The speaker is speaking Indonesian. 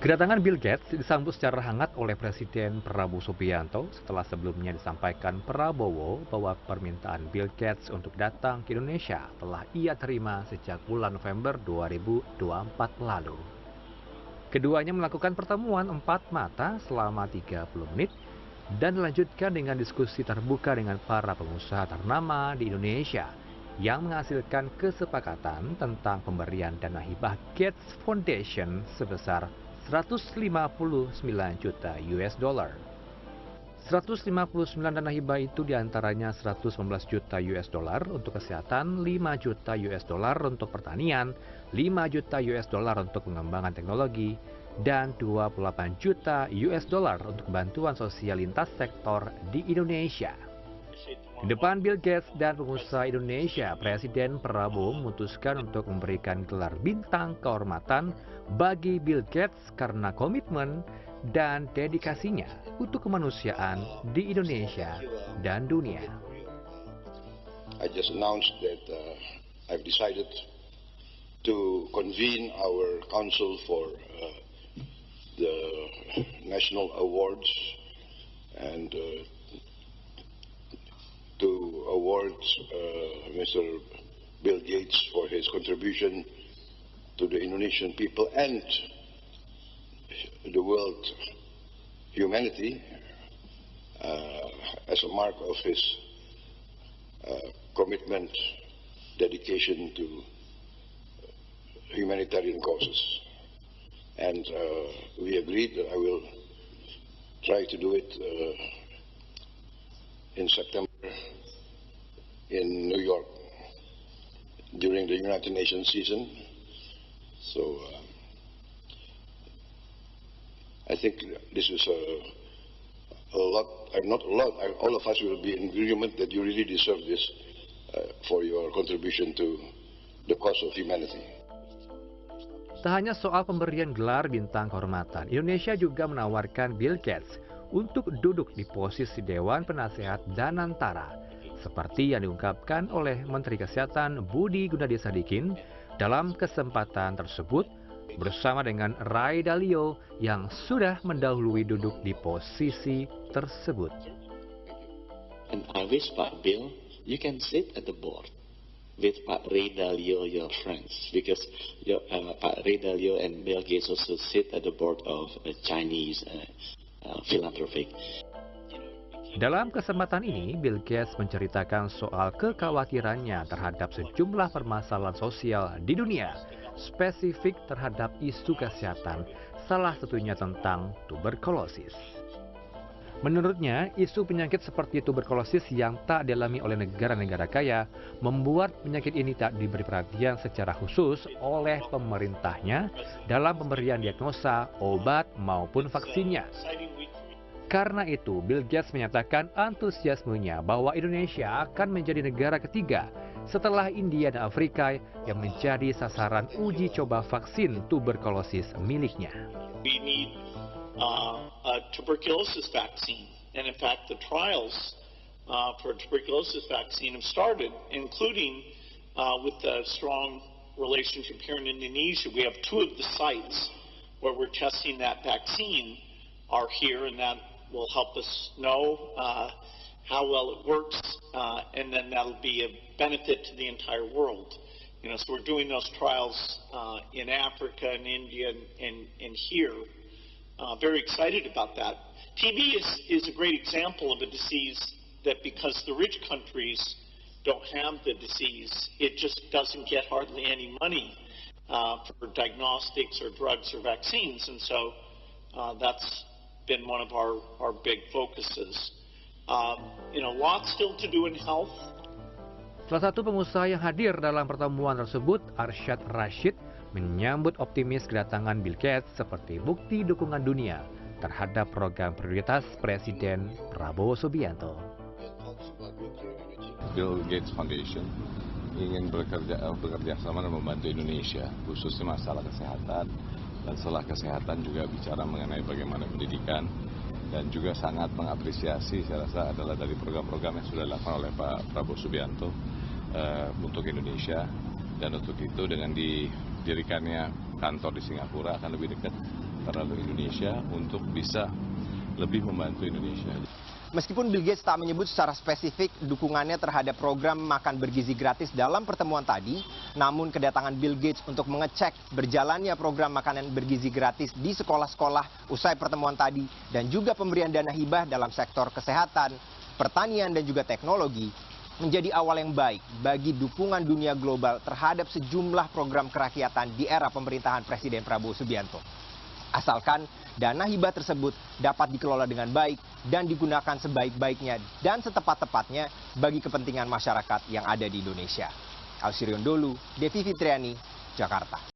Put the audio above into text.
Kedatangan Bill Gates disambut secara hangat oleh Presiden Prabowo Subianto setelah sebelumnya disampaikan Prabowo bahwa permintaan Bill Gates untuk datang ke Indonesia telah ia terima sejak bulan November 2024 lalu. Keduanya melakukan pertemuan empat mata selama 30 menit dan dilanjutkan dengan diskusi terbuka dengan para pengusaha ternama di Indonesia yang menghasilkan kesepakatan tentang pemberian dana hibah Gates Foundation sebesar 159 juta US dollar. 159 dana hibah itu diantaranya 119 juta US dollar untuk kesehatan, 5 juta US dollar untuk pertanian, 5 juta US dollar untuk pengembangan teknologi, dan 28 juta US dollar untuk bantuan sosial lintas sektor di Indonesia. Di depan Bill Gates dan pengusaha Indonesia, Presiden Prabowo memutuskan untuk memberikan gelar bintang kehormatan bagi Bill Gates karena komitmen dan dedikasinya untuk kemanusiaan di Indonesia dan dunia. I just announced that I've decided to convene our council for the national awards and to award Mr. Bill Gates for his contribution to the Indonesian people and the world humanity as a mark of his commitment, dedication to humanitarian causes. And we agreed that I will try to do it in September in New York during the United Nations season. So I think this is a lot, not a lot, all of us will be in agreement that you really deserve this for your contribution to the cause of humanity. Tak hanya soal pemberian gelar bintang kehormatan, Indonesia juga menawarkan Bill Gates untuk duduk di posisi Dewan Penasehat Danantara, seperti yang diungkapkan oleh Menteri Kesehatan Budi Gunadisadikin dalam kesempatan tersebut bersama dengan Ray Dalio yang sudah mendahului duduk di posisi tersebut. And I wish Pak Bill, you can sit at the board with Pak Ray Dalio, your friends, because Pak Ray Dalio and Bill Gates also sit at the board of a Chinese philanthropic. Dalam kesempatan ini, Bill Gates menceritakan soal kekhawatirannya terhadap sejumlah permasalahan sosial di dunia, spesifik terhadap isu kesehatan, salah satunya tentang tuberkulosis. Menurutnya, isu penyakit seperti tuberkulosis yang tak dialami oleh negara-negara kaya membuat penyakit ini tak diberi perhatian secara khusus oleh pemerintahnya dalam pemberian diagnosa, obat, maupun vaksinnya. Karena itu, Bill Gates menyatakan antusiasmenya bahwa Indonesia akan menjadi negara ketiga setelah India dan Afrika yang menjadi sasaran uji coba vaksin tuberkulosis miliknya. We need a tuberculosis vaccine, and in fact, the trials for a tuberculosis vaccine have started, including with a strong relationship here in Indonesia. We have 2 of the sites where we're testing that vaccine are here, and that will help us know how well it works, and then that'll be a benefit to the entire world. You know, so we're doing those trials in Africa and India and here. Very excited about that. TB is a great example of a disease that, because the rich countries don't have the disease, it just doesn't get hardly any money for diagnostics or drugs or vaccines, and so that's been one of our big focuses. You know, lots still to do in health. Salah satu pengusaha yang hadir dalam pertemuan tersebut, Arsyad Rashid, menyambut optimis kedatangan Bill Gates seperti bukti dukungan dunia terhadap program prioritas Presiden Prabowo Subianto. Bill Gates Foundation ingin bekerja sama dan membantu Indonesia, khususnya masalah kesehatan. Dan setelah kesehatan juga bicara mengenai bagaimana pendidikan, dan juga sangat mengapresiasi saya rasa adalah dari program-program yang sudah dilakukan oleh Pak Prabowo Subianto untuk Indonesia. Dan untuk itu dengan didirikannya kantor di Singapura akan lebih dekat antara Indonesia untuk bisa lebih membantu Indonesia. Meskipun Bill Gates tak menyebut secara spesifik dukungannya terhadap program makan bergizi gratis dalam pertemuan tadi, namun kedatangan Bill Gates untuk mengecek berjalannya program makanan bergizi gratis di sekolah-sekolah usai pertemuan tadi dan juga pemberian dana hibah dalam sektor kesehatan, pertanian dan juga teknologi menjadi awal yang baik bagi dukungan dunia global terhadap sejumlah program kerakyatan di era pemerintahan Presiden Prabowo Subianto. Asalkan dana hibah tersebut dapat dikelola dengan baik dan digunakan sebaik-baiknya dan setepat-tepatnya bagi kepentingan masyarakat yang ada di Indonesia. Ausirion Dholu, Devi Fitriani, Jakarta.